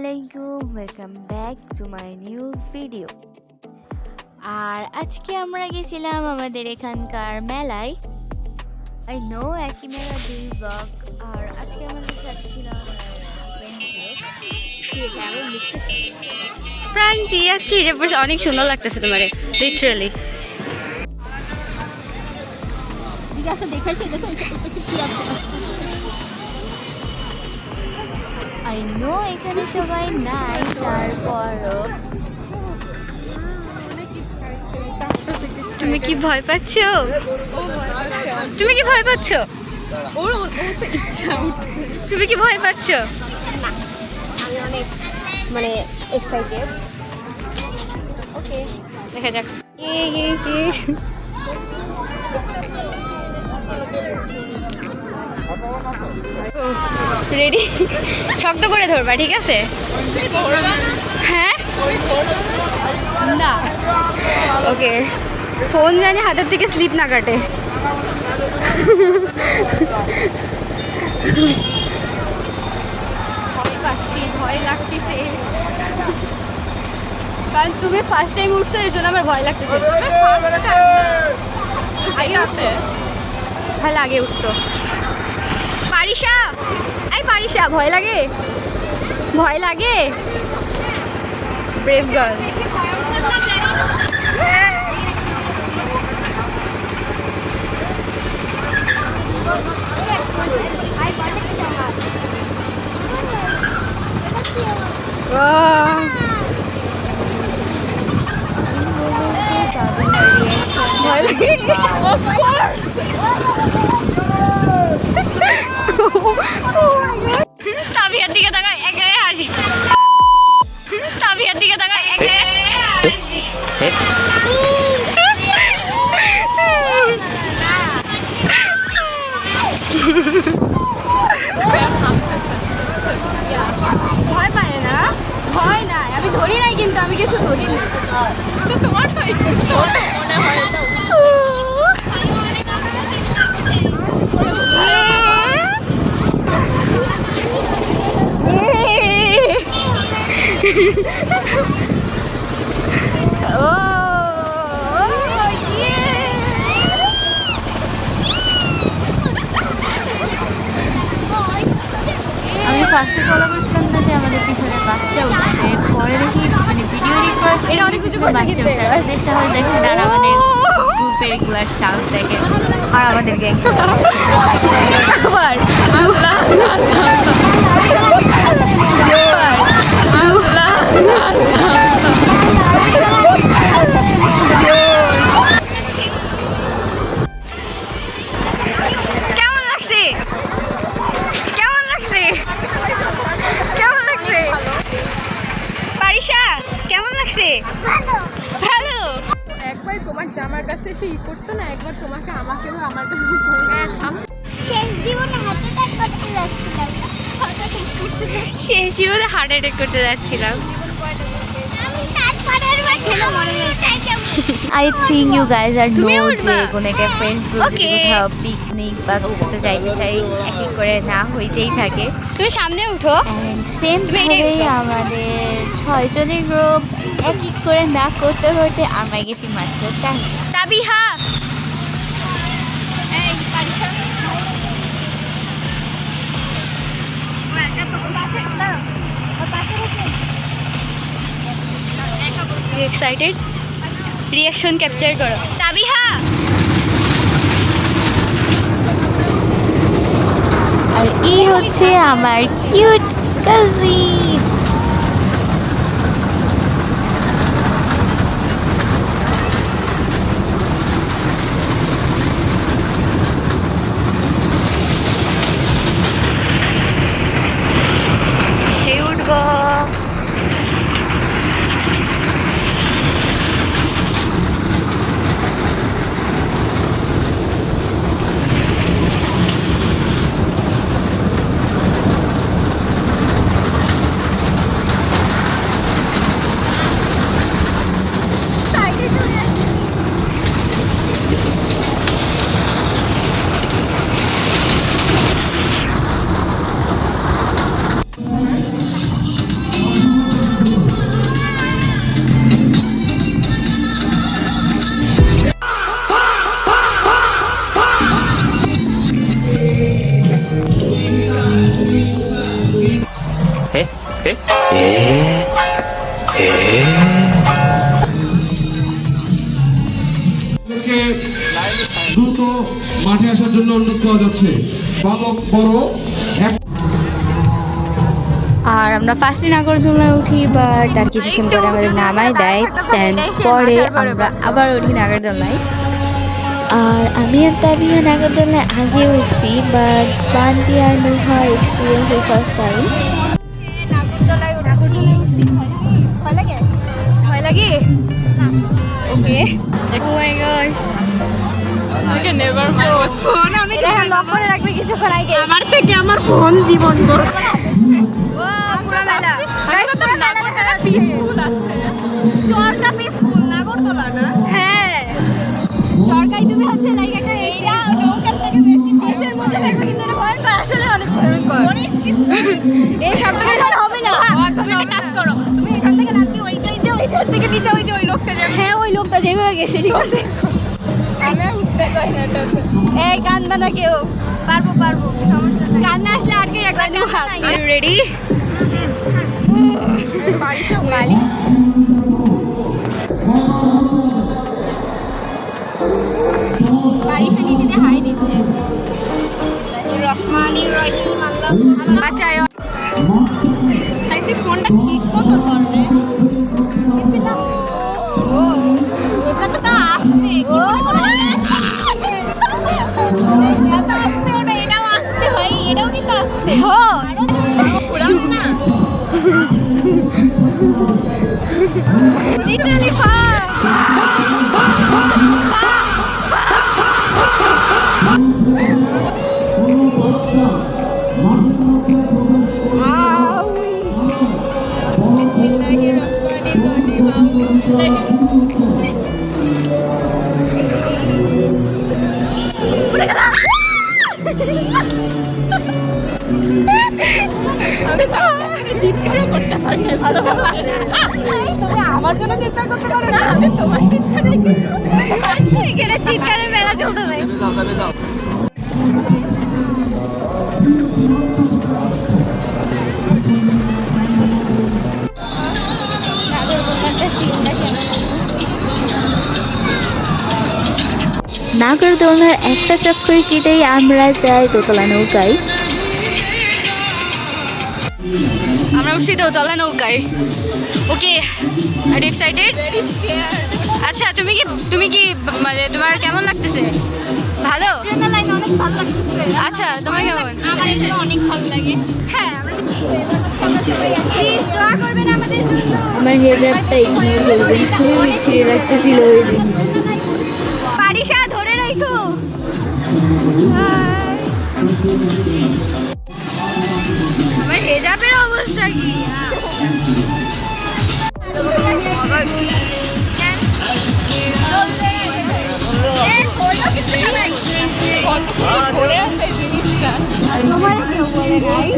আলাইকুম, welcome back to my new video. আর আজকে আমরা গেছিলাম আমাদের এখানকার মেলায়। আই নো একই মেলা দুই ব্লগ। আর আজকে আমাদের সাথে ছিল প্রান্তি। আজকে হিজাব পরছে, অনেক সুন্দর লাগতেছে তোমার, লিটারালি। আই নো এখানে সবাই নাই, তারপরও তুমি কি ভয় পাচ্ছ? তুমি কি ভয় পাচ্ছ? তুমি কি ভয় পাচ্ছ? আমি অনেক এক্সাইটেড। ওকে, দেখা যাক। রেডি? শক্ত করে ধরবা, ঠিক আছে? হ্যাঁ, না, ওকে। ফোন জানি হাতের থেকে স্লিপ না কাটে। ভয় পাচ্ছি, ভয় লাগতেছে, কারণ তুমি ফার্স্ট টাইম উঠছো, এর জন্য আমার ভয় লাগতেছে। তাহলে আগে উঠছো। পারিসা, এই পারিসা, ভয় লাগে? ভয় লাগে? Brave girl. ভয় লাগে? Of course. তাবিয়ার দিকে তাকায়, একে হাসি। তাবিয়ার দিকে তাকায়, একে হাসি। ভয় পায় না? ভয় নাই, আমি ধরি নাই, কিন্তু আমি কিছু ধরি না। তোমার তো মনে হয় আমি ফার্স্টে ফলো করছিলাম না যে আমাদের পিছনে বাচ্চা উঠছে, পরে দেখি ভিডিও এডিট করার সময় এটা অনেক কিছু বাচ্চা উঠছে। আর দেশে হলে দেখেন আর আমাদের গ্রুপের এগুলার সাউন্ড দেখেন আর আমাদের গ্যাং আবার কেমন লাগছে? কেমন লাগছে? কেমন লাগছে? পারিসা, কেমন লাগছে? ভালো। একবার তোমার জামার কাছে এসে করতো না, একবার তোমাকে আমাকে আমার কাছে শেষ জীবনে হার্ট অ্যাটাক করতে যাচ্ছিলাম। শেষ জীবনে হার্ট অ্যাটাক করতে যাচ্ছিলাম। আমি তারপরের বার খেলে মরে যাই। I think you guys are no তুমিও উঠবা? যে কোনো একটা ফ্রেন্ডস গ্রুপ যদি Okay. কোথাও পিকনিক বা কিছুতে যাইতে চাই, এক এক করে না হইতেই থাকে। তুমি সামনে উঠো। অ্যান্ড সেম তুমি এটাই ভাবেই উঠো। আমাদের 6 জনের গ্রুপ এক এক করে না করতে করতে আমরা গেছি মাত্র 4 জন। তাবিহা, এই পারিসা, এক্সাইটেড? রিঅ্যাকশন ক্যাপচার করো। তাবিহা, আর এই হচ্ছে আমার কিউট কাজিন। হে উঠবো। বালকদেরকে দ্রুত মাঠে আসার জন্য অনুরোধ করা যাচ্ছে। বালক বড় এক আর আমরা ফার্স্টে নাগরদোলনায় উঠি, বাট তার কিছুক্ষণ পরে আমাদের নামায় দেয়, দেন পরে আমরা আবার উঠি নাগরদোলনায়। আর আমি আর তাবিয়া নাগরদোলনায় আগে উঠছি, বাট প্রান্তি আর নুহার এক্সপিরিয়েন্স এই ফার্স্ট টাইম। ভয় লাগে? ওকে। ও মাই গড, লক করে রাখবে কিছুক্ষণ আগে। আমার থেকে আমার ফোন জীবন বড়। পুরো মেলা চরকা পিসফুল নাগরদোলা না? হ্যাঁ, চরকাই তুমি হচ্ছে লাইক একটা এইটা নৌকার থেকে বেশি দেশের মধ্যে থাকবে, কিন্তু এটা ভয়ঙ্কর, আসলে অনেক ভয়ঙ্কর। এই শব্দটা ধর হবে না। তুমি একটা কাজ করো, তুমি এখান থেকে লাফ দিয়ে ওইটাই যাও, এখান থেকে নিচে ওই যে ওই লোকটা যাবে। হ্যাঁ, ওই লোকটা যেভাবে গেছে, ঠিক আছে। আমি আর উঠতে চাই না এটাতে। এই কান্দবা না কেউ, পারবো কান্না আসলে আটকে রাখবে। আর রেডি? মালি বাড়ি এসে নিচে দিয়ে হাই দিচ্ছে। রহমানির রহিম আল্লাহ বাঁচায়। তুই ফোনটা ঠিক মতো ধর রে। এটা তো আসছে, এটাও আসতে হয়, এটাও কিন্তু আসতে পুরাও না লিটারালি আমি তো চিৎকারও করতে পারি না ভালো ভালো। তুমি আমার জন্য চিৎকার করতে পারো না, আমি তোমার চিৎকার এখানে চিৎকারের মেলা চলতেছে। নাগরদোলনার একটা চক্কর কেটেই আমরা যাই দোতলা নৌকায়। আমরা উঠছি দোতলা নৌকায়। ওকে, আর ইউ এক্সাইটেড? আচ্ছা, তুমি কি মানে তোমার কেমন লাগতেছে? ভালো? লাইন অনেক ভালো লাগতেছে। আচ্ছা, তোমার কেমন? আমার এটা অনেক ভালো লাগে। হ্যাঁ, প্লিজ দোয়া করবেন আমাদের জন্য। আমার হেজাবটা ইগনোর করবেন, খুবই বিচ্ছিরি লাগতেছিল ওই দিন। পারিসা ধরে রাখো। আমার হেজাবের অবস্থা কি? ধরে আছে জিনিসটা। তোমার কেউ বলে নাই?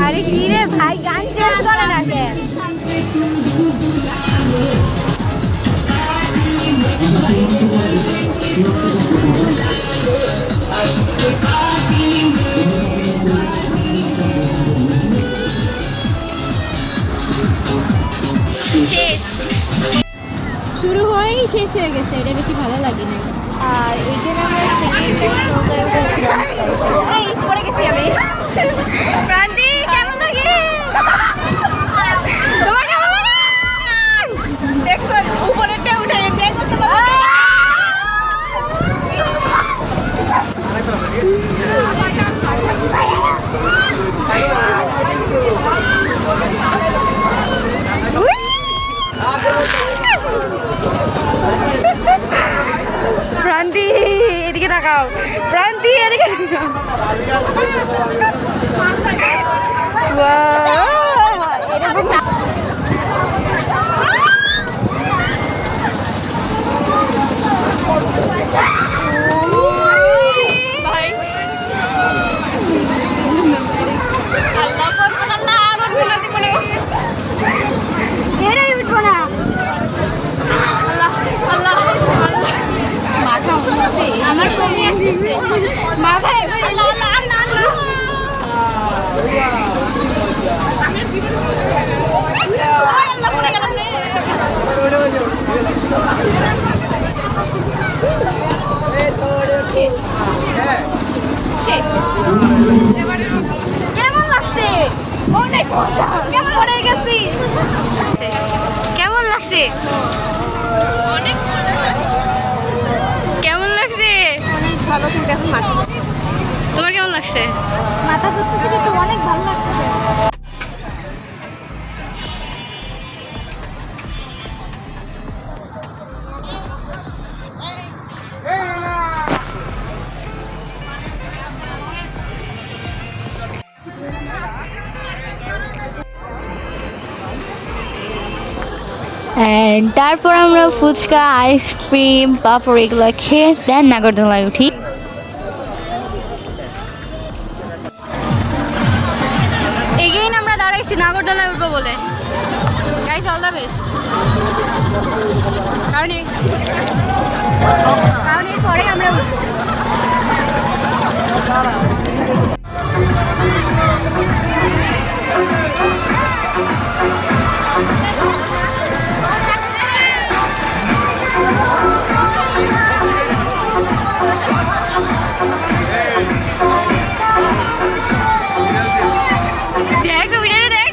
আরে কি রে ভাই, গান চেঞ্জ করে না কেন? শুরু হয়েই শেষ হয়ে গেছে, এটা বেশি ভালো লাগে না। আর এইখানে আমরা সেকেন্ড নৌকায় উঠে চান্স পাইছিলাম। পড়ে গেছি আমি। প্রান্তি, কেমন লাগে? তোমার কেমন লাগে? দেখছো উপরেরটা উঠে এনজয় করতে পারো। প্রান্তি এদিকে তাকাও, প্রান্তি এদিকে তাকাও। এরকম ভাই শেষ শেষ কেমন লাগছে? অনেক মজা। কেমন পড়ে গেছি? কেমন লাগছে? অনেক মজা। কেমন লাগছে? অনেক ভালো, কিন্তু এখন মাথা তোমার কেমন লাগছে? মাথা ঘুরতেছে কিন্তু অনেক ভালো লাগছে। And তারপর আমরা ফুচকা, আইসক্রিম, পাপড় এগুলো খেয়ে দেন নাগরদোলায় উঠি। এগেইন আমরা দাঁড়াইছি নাগরদোলায় উঠবো বলে। Guys, all the best. কারণ এর পরে আমরা উঠবো। দেখ ভিডিওটা দেখ।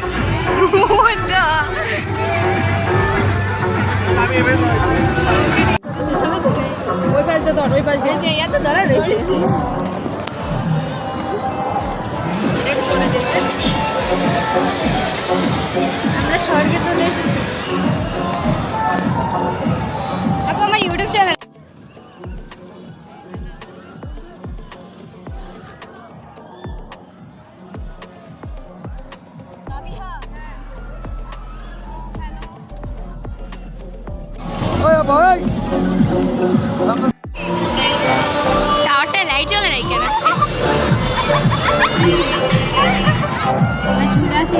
ওই পাশটা ধর, ওই পাশ দিয়ে এত ধরা রয়েছে। আমরা স্বর্গে চলে এসেছি। আপু, আমার ইউটিউব চ্যানেল। টাওয়ারটা লাইট জ্বলে নাই কেন আজকে? ঝুলে আসি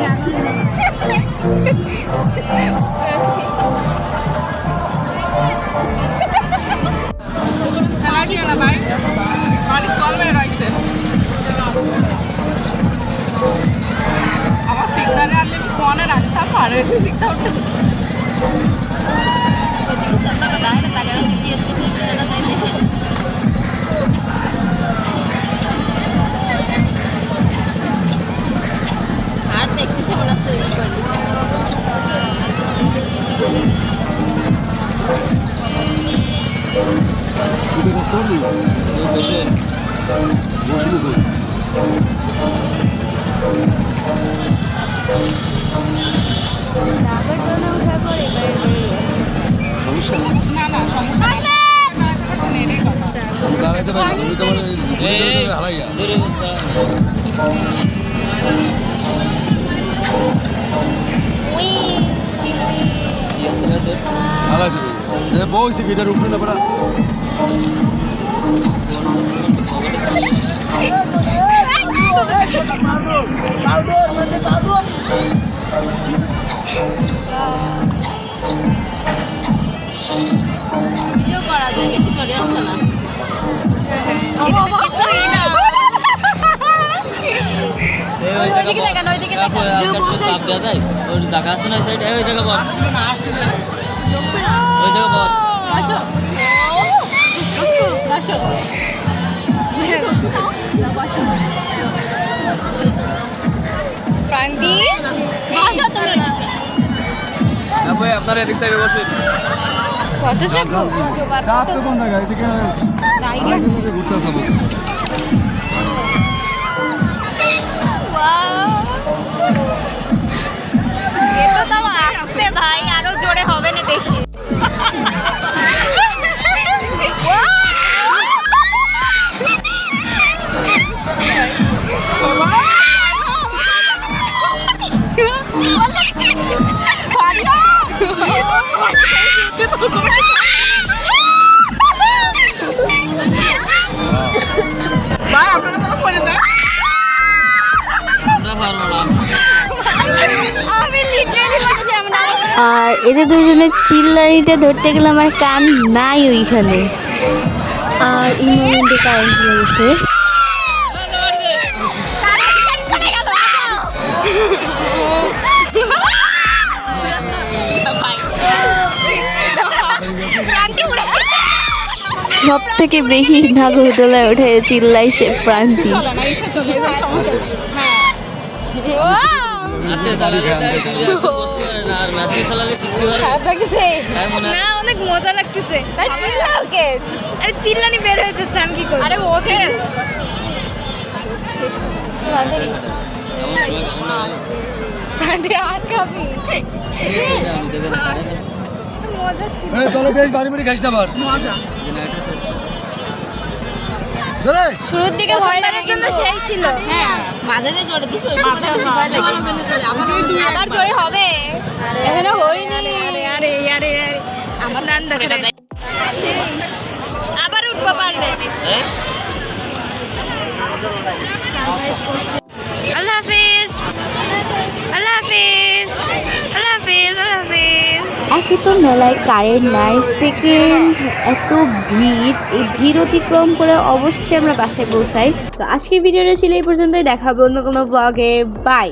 আমার সিগনালে আনলে ফোনে রাখতে পারে আর দেখতেছে মনে হচ্ছে ই করি। নাগরদোলা ওঠার পর এবারে না না সমস্যা নেই দাঁড়াইতে পারি তুমি তোমার হারাইয়া হারাই দেবে যে বউছি গিটার উপরে না পড়া ভিডিও করা যায়, বেশি চলে আসছে না। জায়গা আছে না সাইডে ওই জায়গা বস ওই জায়গা বস প্রান্তি বসো তুমি। আপনারা এদিক থেকে বসুন কত চাপবো? কোন জায়গা এদিকে ঘুরতে আসবো এটা তো আসছে ভাই, আরো জোরে হবে না দেখি। ভাই আপনারা তো করে দেন আমরা পারবো না আমি লিটারালি বলছি আমরা। আর এদের দুজনে চিল্লাইতে ধরতে গেলে আমার কান নাই ওইখানে। আর এই মোমেন্টে কারেন্ট চলে গেছে। সব থেকে বেশি নাগরদোলায় উঠে চিল্লাইছে প্রান্তি। চলে না এসে চলে এবার সমস্যা নেই। হাতে চালালে তাই তুই আসতে বসতে পারে না আর ম্যাচে চালালে চিপতে পারে খারাপ লাগছে তাই মনে হয় না অনেক মজা লাগতেছে। তাই চিল্লাও কে আরে চিল্লানি বের হয়ে যাচ্ছে, আমি কি করব? আরে ওঠে এমন সময় কেমন না প্রান্তি আটকাবি আমি দেবে না কারে না মজা ছিল। চলো বেশ বাড়ি বাড়ি খাইস না আবার মজা জেনারেটর চলে শুরুর দিকে ভয় লাগার জন্য সেই ছিল। হ্যাঁ বাজারে জোরে দিছো মাঝে ভয় লাগে আবার জোরে হবে। এখানে হইনি আরে আরে আরে আমার নান দেখা যায়। আবার উঠবো পারলে। আল্লাহ হাফিজ, আল্লাহ হাফিজ, আল্লাহ হাফিজ, আল্লাহ হাফিজ। একে তো মেলায় কারেন্ট নাই, সেকেন্ড এত ভিড়, এই ভিড় অতিক্রম করে অবশেষে আমরা বাসায় পৌঁছাই। তো আজকের ভিডিওটা ছিল এই পর্যন্তই, দেখাবো অন্য কোনো ব্লগে। বাই।